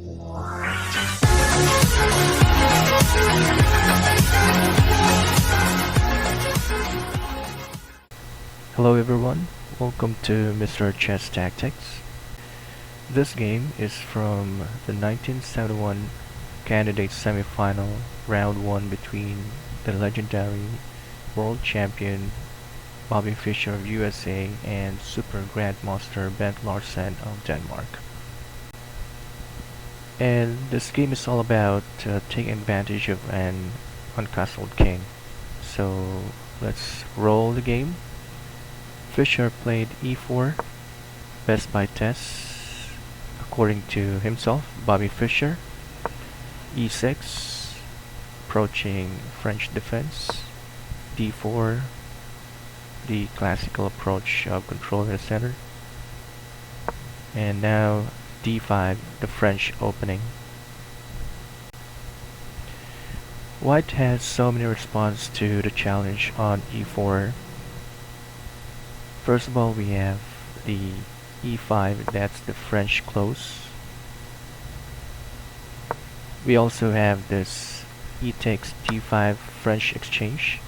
Hello everyone, welcome to Mr. Chess Tactics. This game is from the 1971 candidate semifinal round 1 between the legendary world champion Bobby Fischer of USA and super grandmaster Bent Larsen of Denmark. And this game is all about taking advantage of an uncastled king. So let's roll the game. Fischer played e4, best by test, according to himself, Bobby Fischer. e6, approaching French defense. d4, the classical approach of controlling the center. And now d5, the French opening. White has so many responses to the challenge on e4. First of all, we have the e5, that's the French close. We also have this e takes d5 French exchange.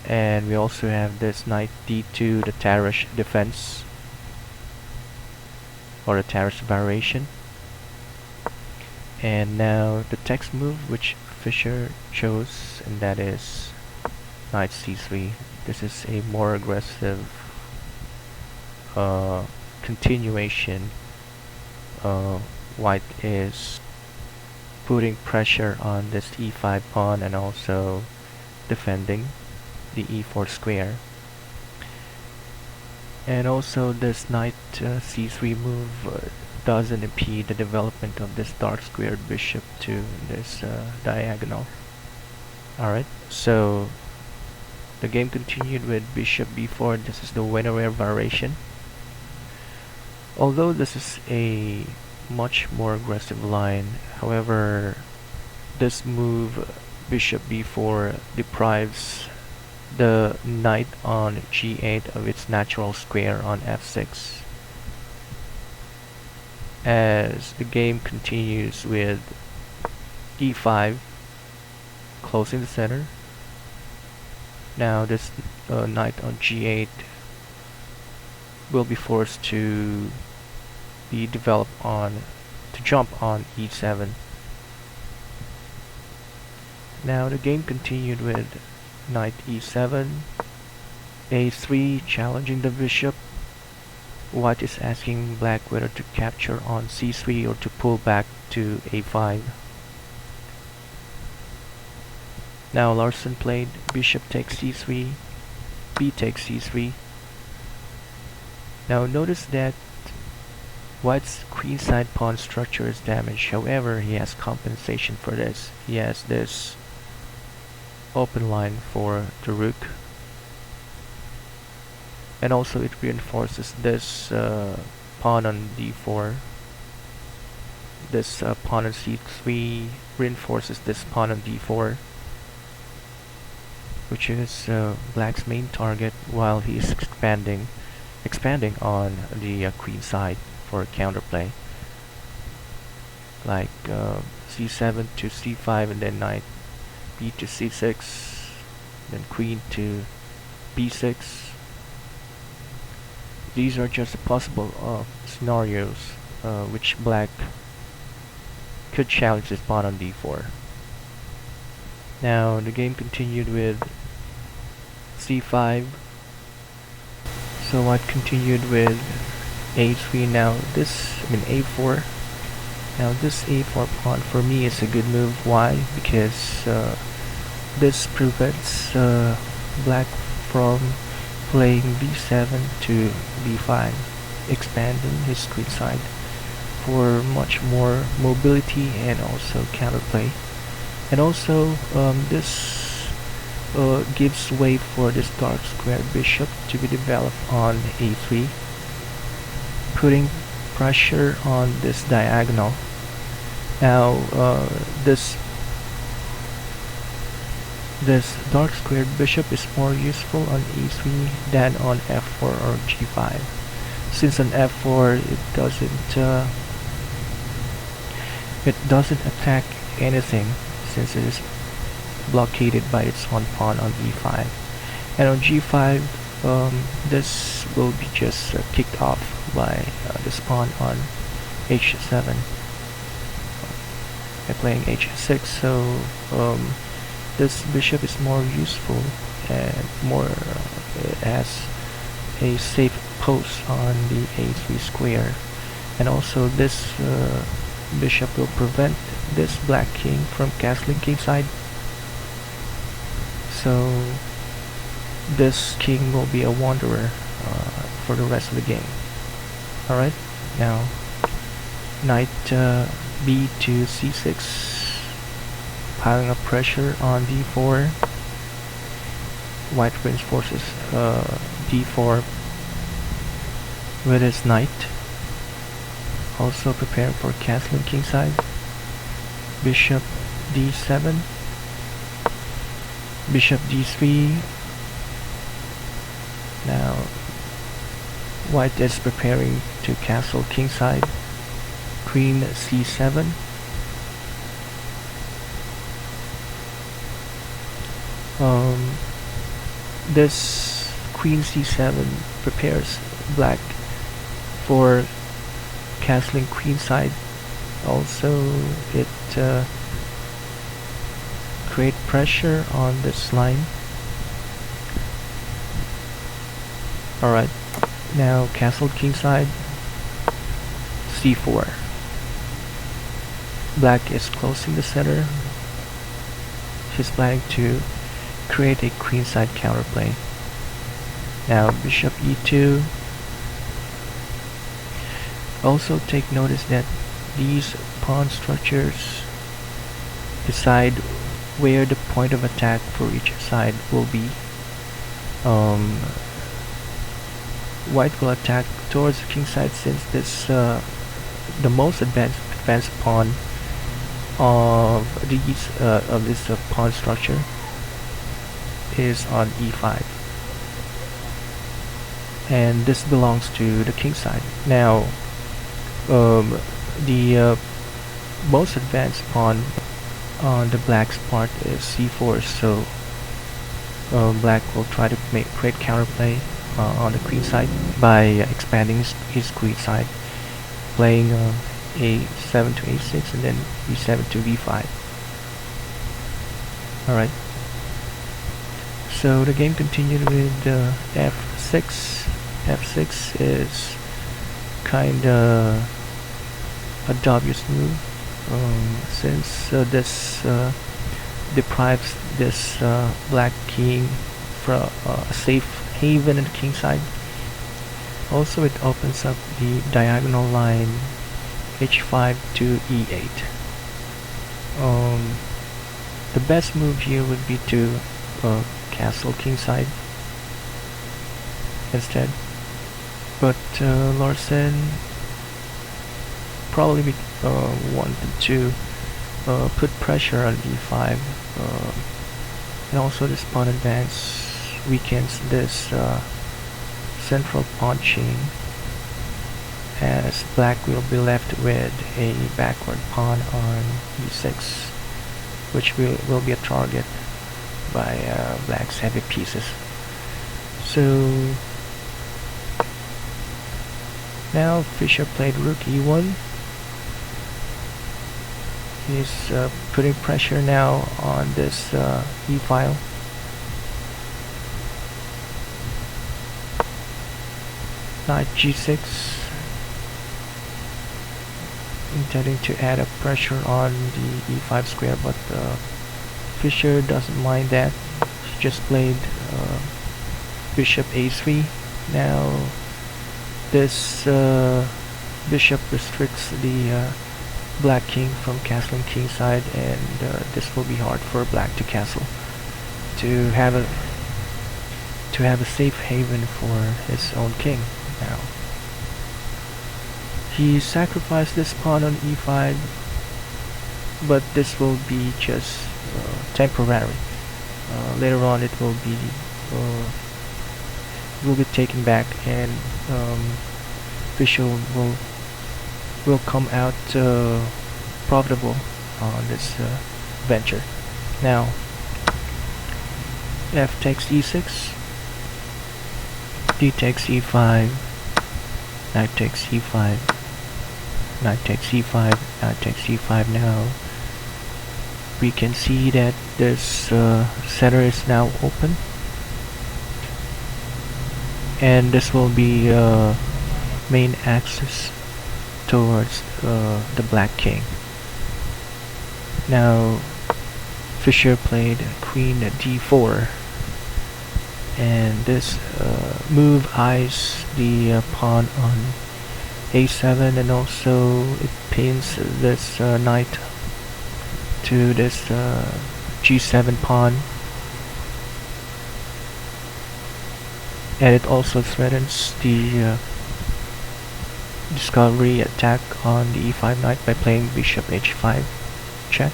And we also have this knight d2, the Tarrasch defense, or the Tarrasch variation. And now the text move which Fischer chose, and that is knight c3. This is a more aggressive continuation. White is putting pressure on this e5 pawn and also defending the e4 square. And also this knight c3 move doesn't impede the development of this dark squared bishop to this diagonal. Alright, so the game continued with bishop b4. This is the winner variation. Although this is a much more aggressive line, however, this move, bishop b4, deprives the knight on g8 of its natural square on f6. As the game continues with e5, closing the center. Now this knight on g8 will be forced to be developed to jump on e7. Now the game continued with knight e7, a3, challenging the bishop. White is asking black whether to capture on c3 or to pull back to a5. Now Larsen played bishop takes c3, b takes c3. Now notice that White's queenside pawn structure is damaged. However, he has compensation for this. He has this open line for the rook, and also it reinforces this pawn on d4. This pawn on c3 reinforces this pawn on d4, which is black's main target, while he is expanding on the queen side for counterplay, like c7 to c5, and then knight b to c6, then queen to b6. These are just possible scenarios which black could challenge this pawn on d4. Now the game continued with c5. So White continued with a3. Now a4. Now this a4 pawn for me is a good move. Why? Because this prevents black from playing b7 to b5, expanding his queen side for much more mobility and also counterplay. And also this gives way for this dark square bishop to be developed on a3, putting pressure on this diagonal. Now this dark squared bishop is more useful on e3 than on f4 or g5. Since on f4 it doesn't attack anything, since it is blockaded by its own pawn on e5. And on g5, this will be just kicked off by this pawn on h7 by playing h6. So this bishop is more useful and more it has a safe post on the a3 square, and also this bishop will prevent this black king from castling kingside. So this king will be a wanderer for the rest of the game. Alright, now knight b to c6, piling up pressure on d4. White reinforces d4 with his knight, also preparing for castling kingside. Bishop d7, bishop d3. Now white is preparing to castle kingside. Queen c7. This queen c7 prepares black for castling queenside. Also it create pressure on this line. Alright, now castle kingside, c4. Black is closing the center. She's planning to create a queenside counterplay. Now bishop e2. Also take notice that these pawn structures decide where the point of attack for each side will be. White will attack towards the king side, since this the most advanced pawn of this pawn structure is on e5, and this belongs to the king side. Now the most advanced pawn on the black's part is c4, so black will try to create counterplay on the queen side by expanding his queen side, playing a7 to a6 and then b7 to b5. Alright, so the game continued with f6. f6 is kinda a dubious move, since this deprives this black king from a safe haven in the king side. Also it opens up the diagonal line h5 to e8. The best move here would be to castle kingside instead, but Larsen probably wanted to put pressure on d5, and also this pawn advance weakens this central pawn chain, as black will be left with a backward pawn on e6, which will be a target by black's heavy pieces. So now Fischer played rook e1. He's putting pressure now on this e-file. Knight g6, intending to add up pressure on the e5 square, but Fischer doesn't mind that. He just played bishop a3. Now this bishop restricts the black king from castling kingside, and this will be hard for black to castle, to have a safe haven for his own king. Now he sacrificed this pawn on e5, but this will be just temporary. Later on it will be taken back, and Fischer will come out profitable on this venture. Now, f takes e6, d takes e5, knight takes e5, knight takes e5, knight takes e5. Now we can see that this center is now open, and this will be main axis towards the black king. Now Fischer played queen at d4, and this move eyes the pawn on a7, and also it pins this knight to this g7 pawn, and it also threatens the discovery attack on the e5 knight by playing bishop h5 check.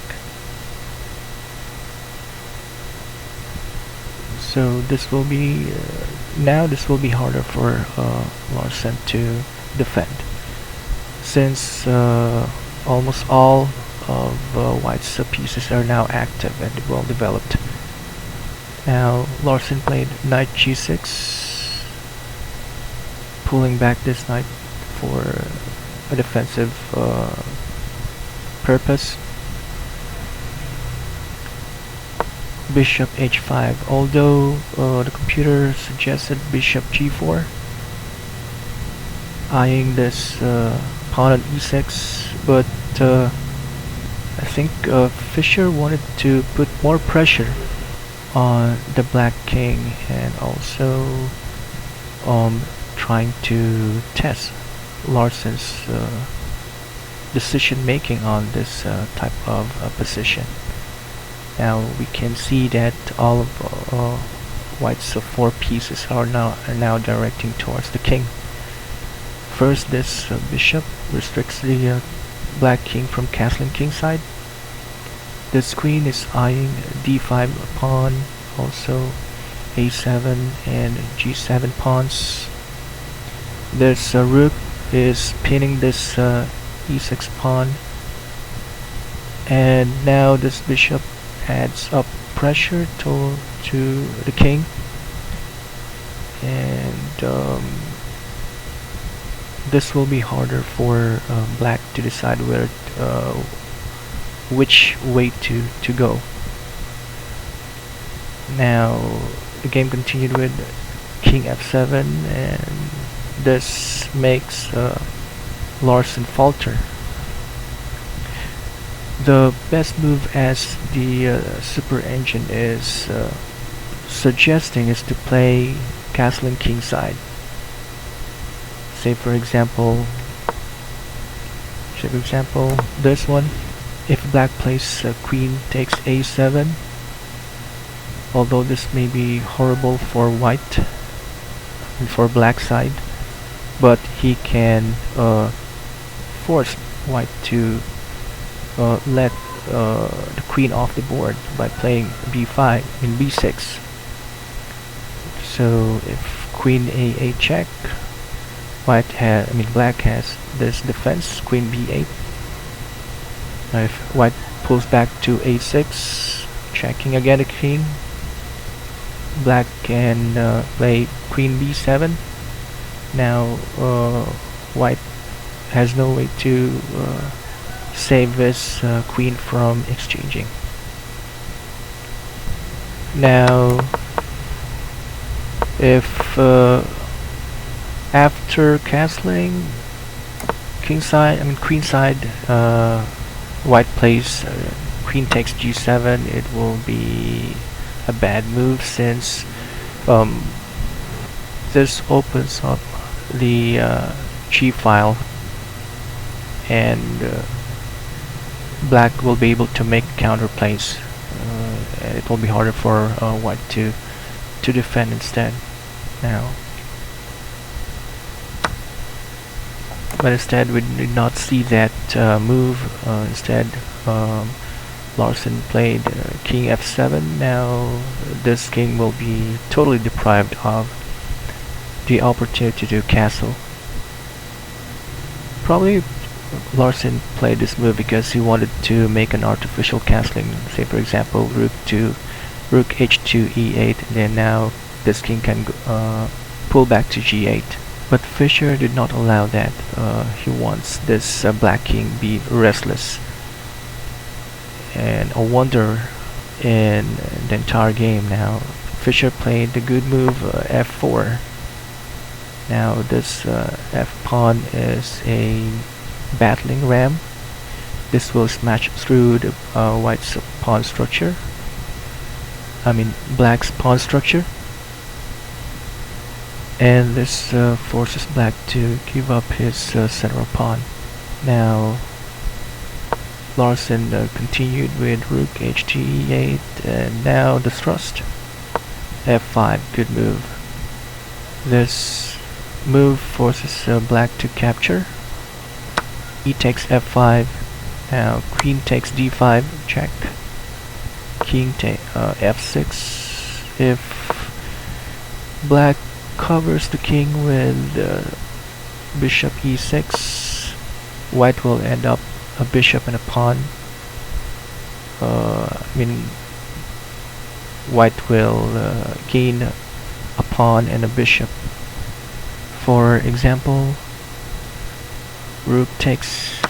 So this will be now this will be harder for Larsen to defend, since almost all of White's pieces are now active and well developed. Now Larsen played knight g6, pulling back this knight for a defensive purpose. Bishop h5, although the computer suggested bishop g4, eyeing this pawn on e6, but I think Fischer wanted to put more pressure on the black king, and also trying to test Larsen's decision making on this type of position. Now we can see that all of White's 4 pieces are now directing towards the king. First, this bishop restricts the black king from castling kingside. This queen is eyeing d5 pawn, also a7 and g7 pawns. This rook is pinning this e6 pawn, and now this bishop adds up pressure to the king, and this will be harder for black to decide where which way to go. Now the game continued with king f7, and this makes Larsen falter. The best move, as the super engine is suggesting, is to play castling kingside. Say for example this one. If black plays queen takes a7, although this may be horrible for white and for black side, but he can force white to let the queen off the board by playing b5 and b6. So if queen a8 check, black has this defense, queen b8. Now if white pulls back to a6, checking again the king, black can play queen b7. Now white has no way to save his queen from exchanging. Now if after castling queenside, white plays queen takes g7, it will be a bad move, since this opens up the g file, and black will be able to make counter plays, and it will be harder for white to defend instead. Now, but instead we did not see that move. Instead, Larsen played king f7. Now this king will be totally deprived of the opportunity to castle. Probably Larsen played this move because he wanted to make an artificial castling. Say for example, rook h2 e8, and then now this king can pull back to g8. But Fischer did not allow that. He wants this black king be restless. And a wonder in the entire game. Now Fischer played the good move f4. Now this f pawn is a battling ram. This will smash through the white's pawn structure. I mean black's pawn structure. And this forces black to give up his central pawn. Now Larsen continued with rook h2 e8, and now the thrust f5, good move. This move forces black to capture. E takes f5. Now queen takes d5, check. King f6. If black covers the king with bishop e6, white will end up a bishop and a pawn. White will gain a pawn and a bishop. For example, rook takes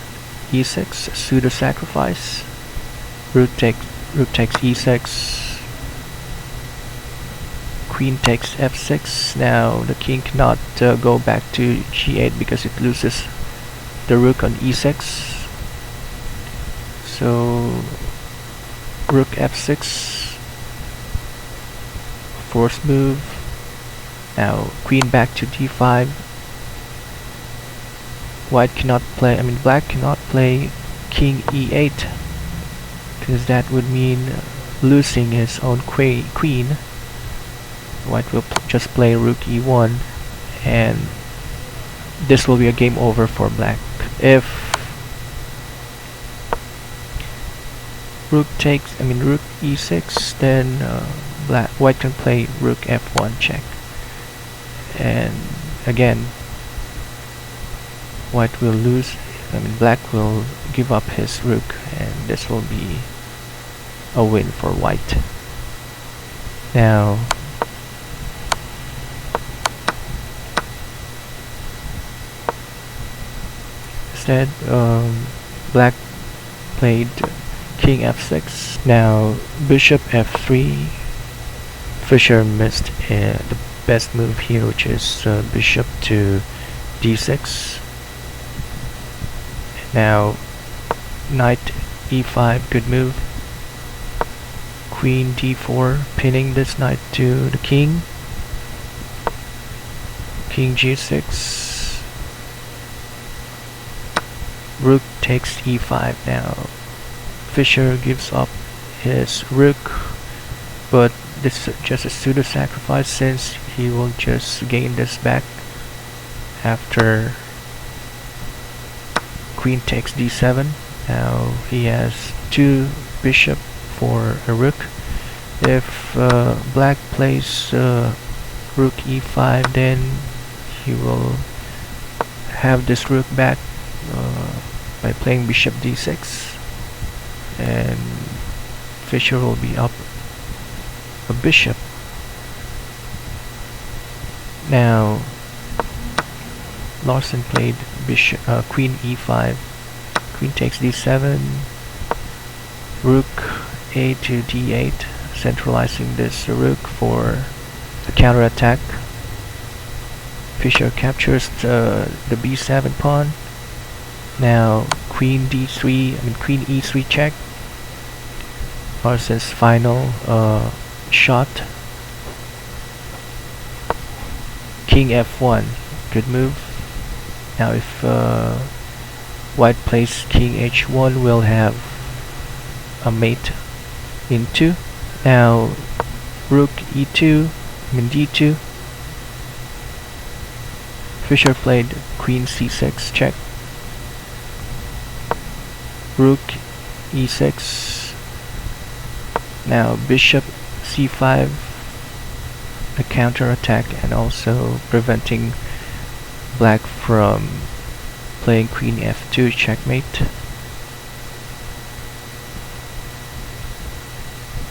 e6, pseudo sacrifice. Rook takes e6. Queen takes f6. Now the king cannot go back to g8 because it loses the rook on e6. So rook f6, forced move. Now queen back to d5. Black cannot play king e8 because that would mean losing his own queen. White will just play rook e1, and this will be a game over for black. If rook e6, then white can play rook f1 check, and again white will lose. Black will give up his rook, and this will be a win for white. Now instead, black played king f6. Now bishop f3. Fischer missed the best move here, which is bishop to d6. Now knight e5, good move. Queen d4, pinning this knight to the king. King g6. Rook takes e5. Now Fischer gives up his rook, but this is just a pseudo sacrifice since he will just gain this back after queen takes d7. Now he has two bishop for a rook. If black plays rook e5, then he will have this rook back by playing bishop d6, and Fischer will be up a bishop. Now Larsen played bishop queen e5, queen takes d7, rook a to d8, centralizing this rook for a counterattack. Fischer captures the b7 pawn. Now queen e3 check. Larsen's final shot. King f1, good move. Now if white plays king h1, we'll have a mate in 2. Now rook e2, d2. Fischer played queen c6 check. Rook e6. Now bishop c5, a counter attack, and also preventing black from playing queen f2 checkmate.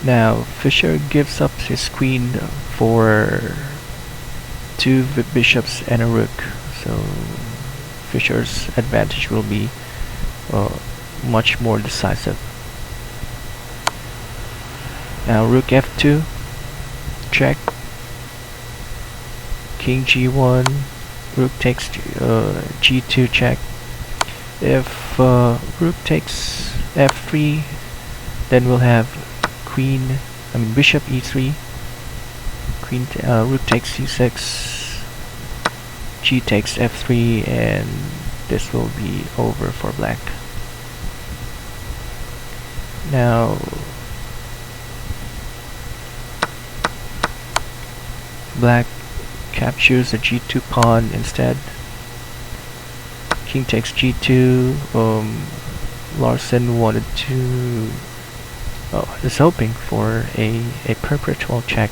Now Fischer gives up his queen for two bishops and a rook, so Fischer's advantage will be much more decisive. Now rook f2 check, king g1, rook takes g2 check. If rook takes f3, then we'll have bishop e3, rook takes c6, g takes f3, and this will be over for black. Now black captures the g2 pawn instead. King takes g2. Larsen wanted to is hoping for a perpetual check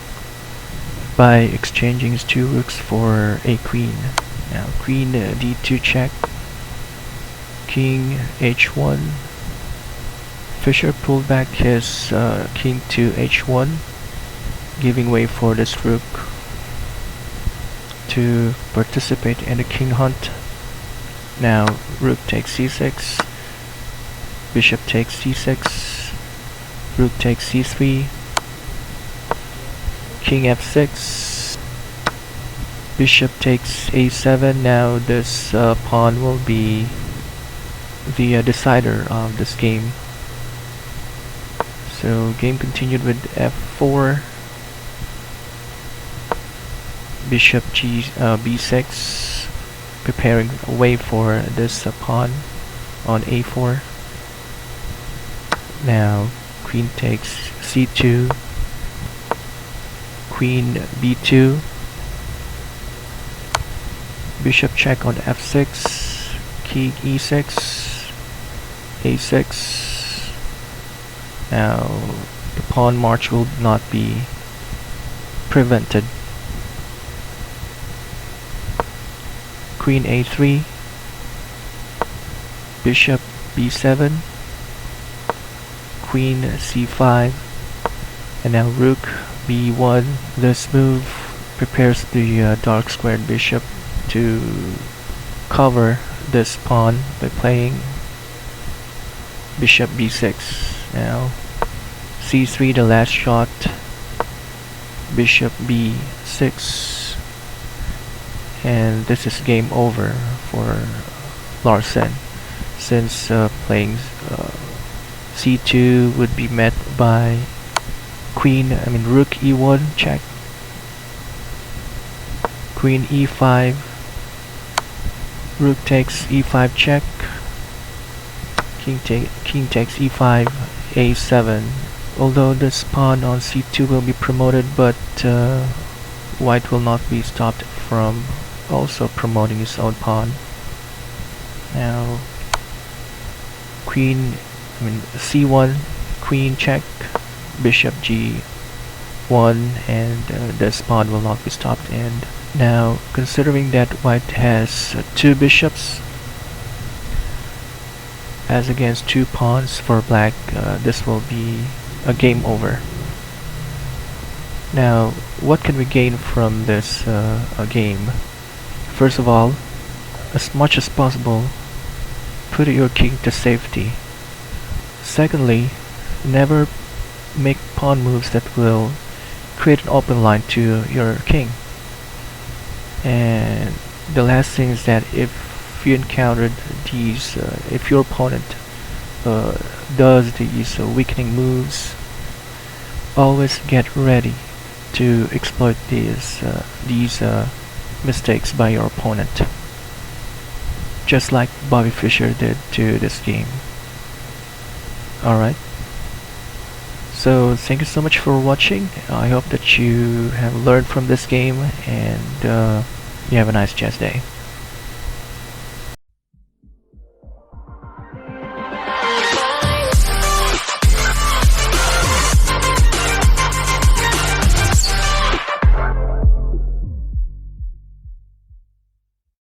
by exchanging his two rooks for a queen. Now queen d2 check, king h1. Fischer pulled back his king to h1, giving way for this rook to participate in the king hunt. Now rook takes c6, bishop takes c6, rook takes c3, king f6, bishop takes a7. Now this pawn will be the decider of this game. So game continued with f4, bishop b6, preparing a way for this pawn on a4. Now queen takes c2, queen b2, bishop check on f6, king e6, a6. Now the pawn march will not be prevented. Queen a3, bishop b7, queen c5, and now rook b1. This move prepares the dark squared bishop to cover this pawn by playing bishop b6. Now c3, the last shot, bishop b6, and this is game over for Larsen, since playing c2 would be met by rook e1 check, queen e5, rook takes e5 check, king takes e5, a7. Although this pawn on c2 will be promoted, but white will not be stopped from also promoting his own pawn. Now c1, queen check, bishop g1, and this pawn will not be stopped. And now, considering that white has two bishops as against two pawns for black, this will be a game over. Now, what can we gain from this game? First of all, as much as possible, put your king to safety. Secondly, never make pawn moves that will create an open line to your king. And the last thing is that if you encountered these, if your opponent does these weakening moves, always get ready to exploit these mistakes by your opponent, just like Bobby Fischer did to this game. Alright, so thank you so much for watching. I hope that you have learned from this game, and you have a nice chess day.